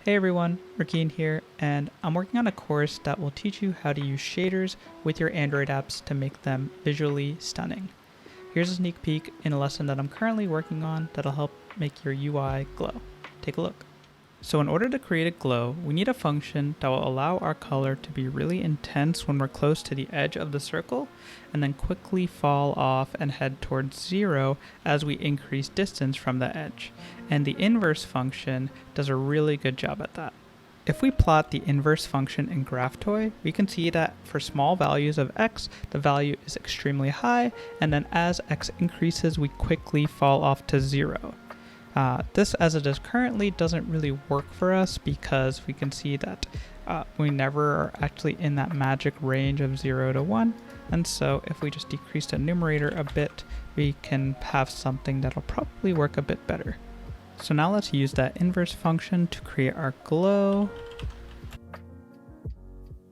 Hey everyone, Rakeen here, and I'm working on a course that will teach you how to use shaders with your Android apps to make them visually stunning. Here's a sneak peek in a lesson that I'm currently working on that'll help make your UI glow. Take a look. So in order to create a glow, we need a function that will allow our color to be really intense when we're close to the edge of the circle, and then quickly fall off and head towards 0 as we increase distance from the edge. And the inverse function does a really good job at that. If we plot the inverse function in GraphToy, we can see that for small values of x, the value is extremely high, and then as x increases, we quickly fall off to 0. This, as it is currently, doesn't really work for us because we can see that we never are actually in that magic range of 0 to 1. And so if we just decrease the numerator a bit, we can have something that'll probably work a bit better. So now let's use that inverse function to create our glow.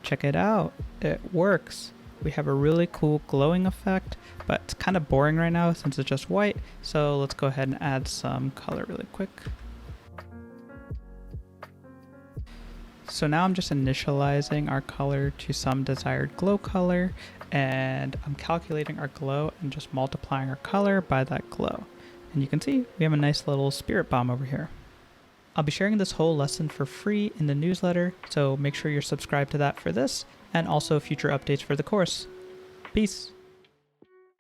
Check it out, it works. We have a really cool glowing effect, but it's kind of boring right now since it's just white. So let's go ahead and add some color really quick. So now I'm just initializing our color to some desired glow color, and I'm calculating our glow and just multiplying our color by that glow. And you can see we have a nice little spirit bomb over here. I'll be sharing this whole lesson for free in the newsletter, so make sure you're subscribed to that for this, and also future updates for the course. Peace!